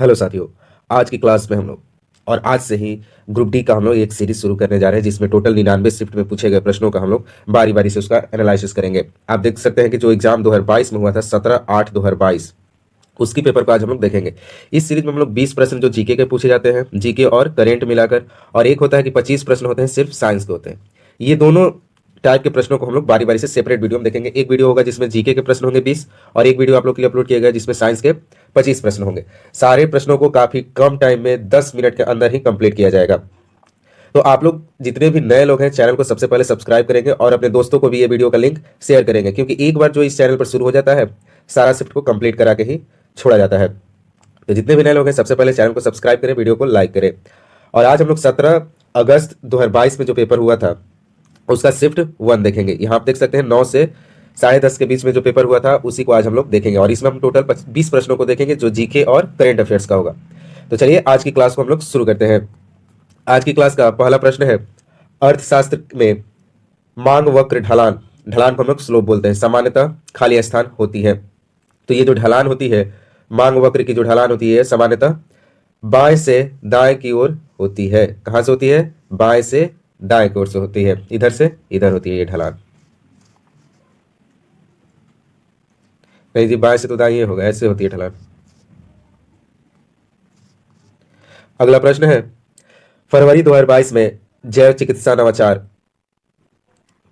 Hello साथियों। आज की क्लास में हम लोग और आज से ही ग्रुप डी का हम लोग एक सीरीज शुरू करने जा रहे हैं जिसमें टोटल 99 शिफ्ट में पूछे गए प्रश्नों का हम लोग बारी बारी से उसका एनालिसिस करेंगे। आप देख सकते हैं कि जो एग्जाम 2022 में हुआ था 17/8/2022 उसकी पेपर को आज हम लोग देखेंगे। इस सीरीज में हम लोग 20 प्रश्न जो जीके के पूछे जाते हैं, जीके और करेंट मिलाकर, और एक होता है कि 25 प्रश्न होते हैं सिर्फ साइंस के होते हैं। ये दोनों टाइप के प्रश्नों को हम लोग बारी बारी से सेपरेट वीडियो में देखेंगे। एक वीडियो होगा जिसमें जीके के प्रश्न होंगे 20 और एक वीडियो आप लोग के लिए अपलोड किया गया जिसमें साइंस के 25 प्रश्न होंगे। सारे प्रश्नों को काफी कम टाइम में 10 मिनट के अंदर ही कंप्लीट किया जाएगा। तो आप लोग जितने भी नए लोग हैं चैनल को सबसे पहले सब्सक्राइब करेंगे और अपने दोस्तों को भी ये वीडियो का लिंक शेयर करेंगे, क्योंकि एक बार जो इस चैनल पर शुरू हो जाता है सारा शिफ्ट को कंप्लीट करा के ही छोड़ा जाता है। तो जितने भी नए लोग हैं सबसे पहले चैनल को सब्सक्राइब करें, वीडियो को लाइक करें। और आज हम लोग 17 अगस्त 2022 में जो पेपर हुआ था उसका शिफ्ट 1 देखेंगे। यहाँ आप देख सकते हैं 9 से 10:30 के बीच में जो पेपर हुआ था उसी को आज हम लोग देखेंगे, और इसमें हम टोटल 20 प्रश्नों को देखेंगे जो जीके और करेंट अफेयर्स का होगा। तो चलिए आज की क्लास को हम लोग शुरू करते हैं। आज की क्लास का पहला प्रश्न है, अर्थशास्त्र में मांग वक्र ढलान, ढलान को हम लोग स्लोप बोलते हैं, सामान्यतः खाली स्थान होती है। तो ये जो ढलान होती है, मांग वक्र की जो ढलान होती है सामान्यतः बाएं से दाएं की ओर होती है। कहां से होती है? बाएं से दाएं की ओर से होती है, इधर से इधर होती है ये ढलान। नहीं जी, बाएं से तो दाएं ये होगा, ऐसे होती है ढलान। अगला प्रश्न है, फरवरी 2022 में जैव चिकित्सा नवाचार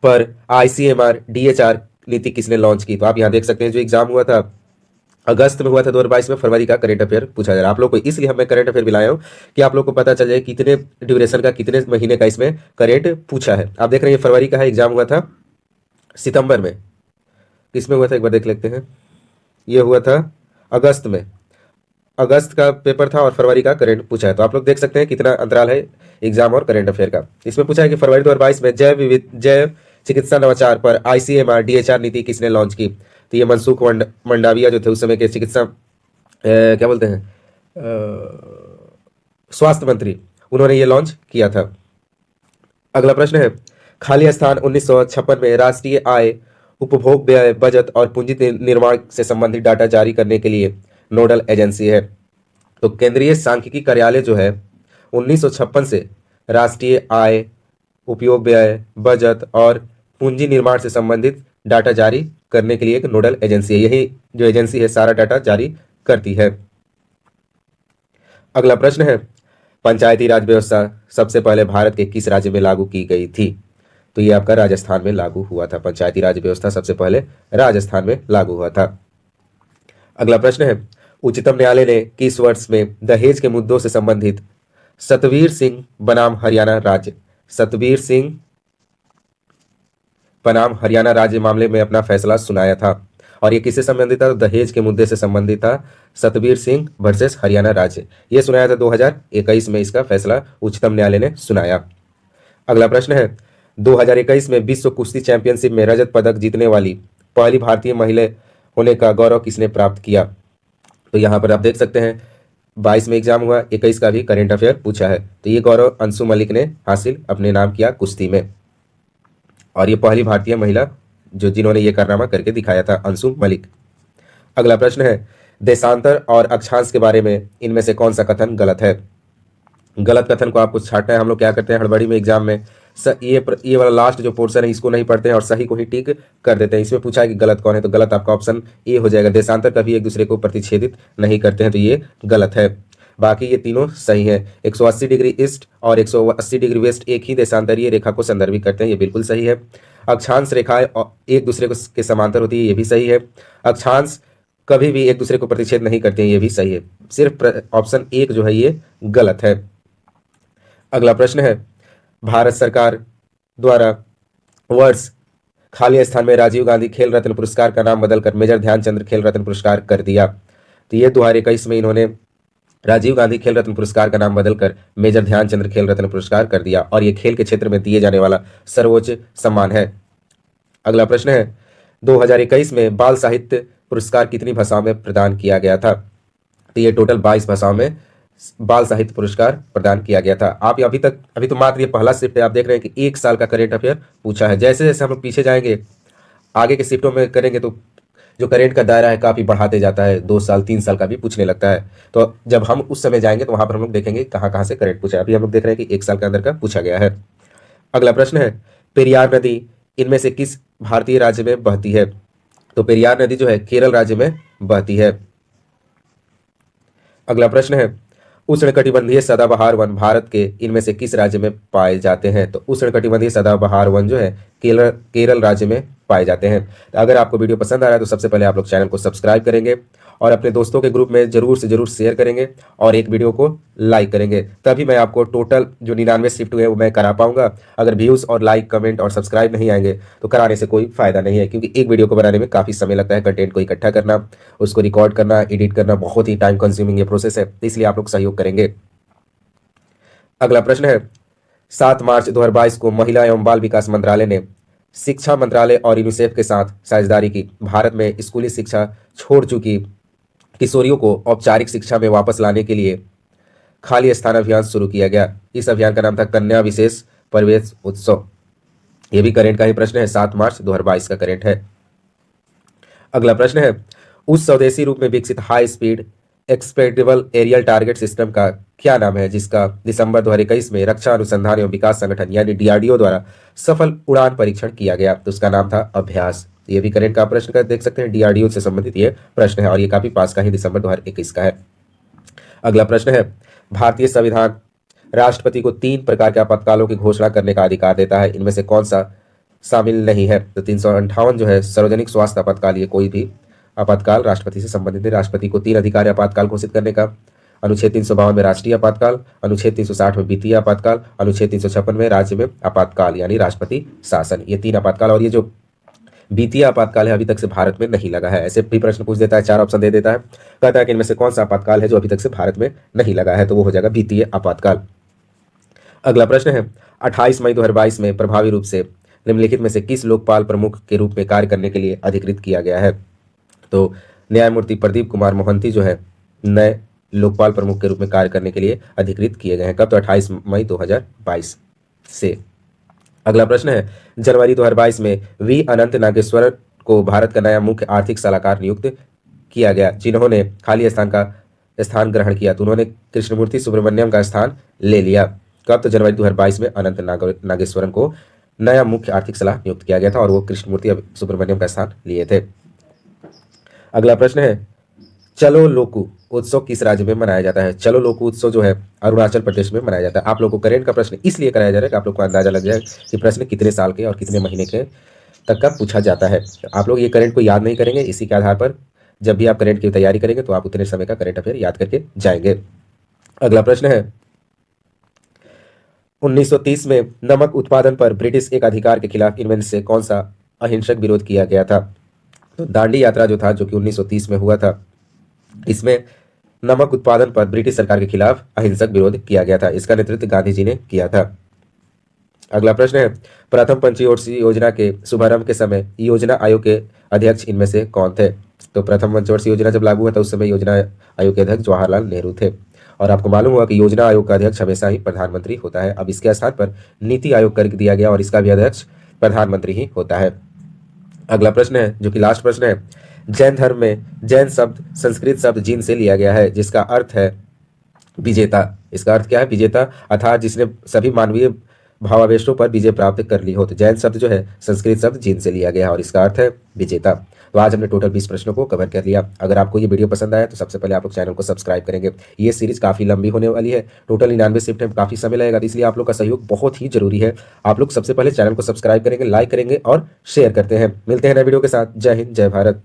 पर आईसीएमआर डीएचआर नीति किसने लॉन्च की? तो आप यहां देख सकते हैं जो एग्जाम हुआ था अगस्त में हुआ था 2022 में, फरवरी का करंट अफेयर पूछा जा रहा है आप लोग को। इसलिए हम मैं करंट अफेयर भी लाया हूं कि आप लोग को पता चल जाए कितने ड्यूरेशन का, कितने महीने का इसमें करंट पूछा है। आप देख रहे हैं फरवरी का है, एग्जाम हुआ था सितंबर में। किसमें हुआ था एक बार देख लेते हैं। ये हुआ था अगस्त में, अगस्त का पेपर था और फरवरी का करंट पूछा है। तो आप लोग देख सकते हैं कितना अंतराल है एग्जाम और करंट अफेयर का। इसमें पूछा है कि फरवरी 2022 में जैव चिकित्सा नवाचार पर आईसीएमआर डीएचआर नीति किसने लॉन्च की? तो ये मनसुख मंडाविया जो थे उस समय के चिकित्सा क्या बोलते हैं, स्वास्थ्य मंत्री, उन्होंने ये लॉन्च किया था। अगला प्रश्न है, खाली स्थान 1956 में राष्ट्रीय आय, उपभोग व्यय, बचत और पूंजी निर्माण से संबंधित डाटा जारी करने के लिए नोडल एजेंसी है। तो केंद्रीय सांख्यिकी कार्यालय जो है 1956 से राष्ट्रीय आय, उपयोग व्यय, बचत और पूंजी निर्माण से संबंधित डाटा जारी करने के लिए एक नोडल एजेंसी है। यही जो एजेंसी है सारा डाटा जारी करती है। अगला प्रश्न है, पंचायती राज व्यवस्था सबसे पहले भारत के किस राज्य में लागू की गई थी? तो ये आपका राजस्थान में लागू हुआ था। पंचायती राज व्यवस्था सबसे पहले राजस्थान में लागू हुआ था। अगला प्रश्न है, उच्चतम न्यायालय ने किस वर्ष में दहेज के मुद्दों से संबंधित सतवीर सिंह बनाम हरियाणा राज्य, सतवीर सिंह बनाम हरियाणा राज्य मामले में अपना फैसला सुनाया था? और ये किससे संबंधित था? दहेज के मुद्दे से संबंधित था, सतवीर सिंह वर्सेस हरियाणा राज्य। ये सुनाया था 2021 में, इसका फैसला उच्चतम न्यायालय ने सुनाया। अगला प्रश्न है, 2021 में विश्व कुश्ती चैंपियनशिप में रजत पदक जीतने वाली पहली भारतीय महिला होने का गौरव किसने प्राप्त किया? तो यहाँ पर आप देख सकते हैं 22 में एग्जाम हुआ, 21 का भी करंट अफेयर पूछा है। तो ये गौरव अंशु मलिक ने हासिल अपने नाम किया कुश्ती में, और ये पहली भारतीय महिला जो जिन्होंने ये कारनामा करके दिखाया था, अंशु मलिक। अगला प्रश्न है, देशांतर और अक्षांश के बारे में इनमें से कौन सा कथन गलत है? गलत कथन को आपको छांटना है। हम लोग क्या करते हैं हड़बड़ी में एग्जाम में ये वाला लास्ट जो पोर्शन है इसको नहीं पढ़ते हैं और सही को ही टिक कर देते हैं। इसमें पूछा है कि गलत कौन है, तो गलत आपका ऑप्शन ए हो जाएगा। देशांतर कभी एक दूसरे को प्रतिच्छेदित नहीं करते हैं, तो ये गलत है। बाकी ये तीनों सही है। 180 डिग्री ईस्ट और 180 डिग्री वेस्ट एक ही देशांतरीय रेखा को संदर्भित करते हैं, ये बिल्कुल सही है। अक्षांश रेखाएं एक दूसरे को के समांतर होती है, ये भी सही है। अक्षांश कभी भी एक दूसरे को प्रतिच्छेद नहीं करते हैं, ये भी सही है। सिर्फ ऑप्शन 1 जो है ये गलत है। अगला प्रश्न है, भारत सरकार द्वारा वर्ष खाली स्थान में राजीव गांधी खेल रत्न पुरस्कार का नाम बदलकर मेजर ध्यानचंद खेल रत्न पुरस्कार कर दिया। तो ये 2021 में इन्होंने राजीव गांधी खेल रत्न पुरस्कार का नाम बदलकर मेजर ध्यानचंद खेल रत्न पुरस्कार कर दिया, और ये खेल के क्षेत्र में दिए जाने वाला सर्वोच्च सम्मान है। अगला प्रश्न है, 2021 में बाल साहित्य पुरस्कार कितनी भाषाओं में प्रदान किया गया था? तो ये टोटल 22 भाषाओं में बाल साहित्य पुरस्कार प्रदान किया गया था। आप अभी तो मात्र ये पहला शिफ्ट है, आप देख रहे हैं कि 1 साल का करेंट अफेयर पूछा है। जैसे जैसे हम लोग पीछे जाएंगे आगे के शिफ्टों में करेंगे तो जो करेंट का दायरा है काफ़ी बढ़ाते जाता है, 2 साल 3 साल का भी पूछने लगता है। तो जब हम उस समय जाएंगे तो वहाँ पर हम लोग देखेंगे कहाँ कहाँ से करेंट पूछा है। अभी हम लोग देख रहे हैं कि 1 साल के अंदर का पूछा गया है। अगला प्रश्न है, पेरियार नदी इनमें से किस भारतीय राज्य में बहती है? तो पेरियार नदी जो है केरल राज्य में बहती है। अगला प्रश्न है, उष्णकटिबंधीय सदाबहार वन भारत के इनमें से किस राज्य में पाए जाते हैं? तो उष्णकटिबंधीय सदाबहार वन जो है केरल केरल राज्य में पाए जाते हैं। तो अगर आपको वीडियो पसंद आ रहा है तो सबसे पहले आप लोग चैनल को सब्सक्राइब करेंगे और अपने दोस्तों के ग्रुप में जरूर से जरूर शेयर करेंगे और एक वीडियो को लाइक करेंगे, तभी मैं आपको टोटल जो 99 शिफ्ट हुए वो मैं करा पाऊंगा। अगर व्यूज़ और लाइक कमेंट और सब्सक्राइब नहीं आएंगे तो कराने से कोई फायदा नहीं है, क्योंकि एक वीडियो को बनाने में काफ़ी समय लगता है। कंटेंट को इकट्ठा करना, उसको रिकॉर्ड करना, एडिट करना बहुत ही टाइम कंज्यूमिंग ये प्रोसेस है, इसलिए आप लोग सहयोग करेंगे। अगला प्रश्न है, 7 मार्च 2022 को महिला एवं बाल विकास मंत्रालय ने शिक्षा मंत्रालय और यूनिसेफ के साथ साझेदारी की। भारत में स्कूली शिक्षा छोड़ चुकी किशोरियों को औपचारिक शिक्षा में वापस लाने के लिए खाली स्थान अभियान शुरू किया गया। इस अभियान का नाम था कन्या विशेष प्रवेश उत्सव। यह भी करेंट का ही प्रश्न है, 7 मार्च 2022 का करेंट है। अगला प्रश्न है, उस स्वदेशी रूप में विकसित high speed expendable aerial target system का क्या नाम है, जिसका दिसंबर 2021 में रक्षा अनुसंधान एवं विकास संगठन यानी डीआरडीओ द्वारा सफल उड़ान परीक्षण किया गया? तो उसका नाम था अभ्यास। ये भी करेंट का प्रश्न का देख सकते हैं, डीआरडीओ से संबंधित ये प्रश्न है और ये काफी पास का ही दिसंबर 2021 का है। अगला प्रश्न है, भारतीय संविधान राष्ट्रपति को 3 प्रकार के आपातकालों की घोषणा करने का अधिकार देता है, इनमें से कौन सा शामिल नहीं है? तो 358 जो है सार्वजनिक स्वास्थ्य आपातकाल, ये कोई भी आपातकाल राष्ट्रपति से संबंधित है। राष्ट्रपति को 3 अधिकार है आपातकाल घोषित करने का। अनुच्छेद 352 में राष्ट्रीय आपातकाल, अनुच्छेद 360 में वित्तीय आपातकाल, अनुच्छेद 356 में राज्य में आपातकाल यानी राष्ट्रपति शासन, ये 3 आपातकाल। और ये जो वित्तीय आपातकाल है अभी तक से भारत में नहीं लगा है। ऐसे भी प्रश्न पूछ देता है, 4 ऑप्शन दे देता है, कहता है कि इनमें से कौन सा आपातकाल है जो अभी तक से भारत में नहीं लगा है, तो वो हो जाएगा वित्तीय आपातकाल। अगला प्रश्न है, 28 मई 2022 में प्रभावी रूप से निम्नलिखित में से किस लोकपाल प्रमुख के रूप में कार्य करने के लिए अधिकृत किया गया है? तो न्यायमूर्ति प्रदीप कुमार मोहंती जो है नए लोकपाल प्रमुख के रूप में कार्य करने के लिए अधिकृत किए गए हैं। कब? तो 28 मई 2022 से। अगला प्रश्न है, जनवरी 2022 में वी अनंत नागेश्वर को भारत का नया मुख्य आर्थिक सलाहकार नियुक्त किया गया, जिन्होंने खाली स्थान ग्रहण किया। तो उन्होंने कृष्णमूर्ति सुब्रमण्यम का स्थान ले लिया। कब? तो जनवरी 2022 में अनंत नागेश्वरन को नया मुख्य आर्थिक सलाह नियुक्त किया गया था और वो कृष्णमूर्ति सुब्रमण्यम का स्थान लिए थे। अगला प्रश्न है, चलो लोकू उत्सव किस राज्य में मनाया जाता है? चलो लोकू उत्सव जो है अरुणाचल प्रदेश में मनाया जाता है। आप लोगों को करेंट का प्रश्न इसलिए कराया जा रहा है कि आप लोग को अंदाजा लग जाए कि प्रश्न कितने साल के और कितने महीने के तक का पूछा जाता है। आप लोग ये करेंट को याद नहीं करेंगे, इसी के आधार पर जब भी आप करेंट की तैयारी करेंगे तो आप उतने समय का करेंट अफेयर याद करके जाएंगे। अगला प्रश्न है, 1930 में नमक उत्पादन पर ब्रिटिश एक अधिकार के खिलाफ इनमें से कौन सा अहिंसक विरोध किया गया था? तो दांडी यात्रा जो था, जो कि 1930 में हुआ था, इसमें नमक उत्पादन पर ब्रिटिश सरकार के खिलाफ अहिंसक विरोध किया गया था। इसका नेतृत्व गांधी जी ने किया था। अगला प्रश्न है, प्रथम पंचवर्षीय योजना के शुभारंभ के समय योजना आयोग के अध्यक्ष इनमें से कौन थे? तो प्रथम पंचवर्षीय योजना जब लागू हुआ था उस समय योजना आयोग के अध्यक्ष जवाहरलाल नेहरू थे। और आपको मालूम हुआ कि योजना आयोग का अध्यक्ष हमेशा ही प्रधानमंत्री होता है। अब इसके स्थान पर नीति आयोग कर दिया गया और इसका भी अध्यक्ष प्रधानमंत्री ही होता है। अगला प्रश्न है, जो कि लास्ट प्रश्न है, जैन धर्म में जैन शब्द संस्कृत शब्द जीन से लिया गया है, जिसका अर्थ है विजेता। इसका अर्थ क्या है? विजेता, अर्थात जिसने सभी मानवीय भावावेशों पर विजय प्राप्त कर ली हो। तो जैन शब्द जो है संस्कृत शब्द जीन से लिया गया है और इसका अर्थ है विजेता। तो आज हमने टोटल 20 प्रश्नों को कवर कर लिया। अगर आपको ये वीडियो पसंद आया तो सबसे पहले आप लोग चैनल को सब्सक्राइब करेंगे। ये सीरीज काफी लंबी होने वाली है, टोटल 99 शिफ्ट है, काफी समय लगेगा, तो इसलिए आप लोग का सहयोग बहुत ही जरूरी है। आप लोग सबसे पहले चैनल को सब्सक्राइब करेंगे, लाइक करेंगे और शेयर करते हैं। मिलते हैं नए वीडियो के साथ। जय हिंद, जय भारत।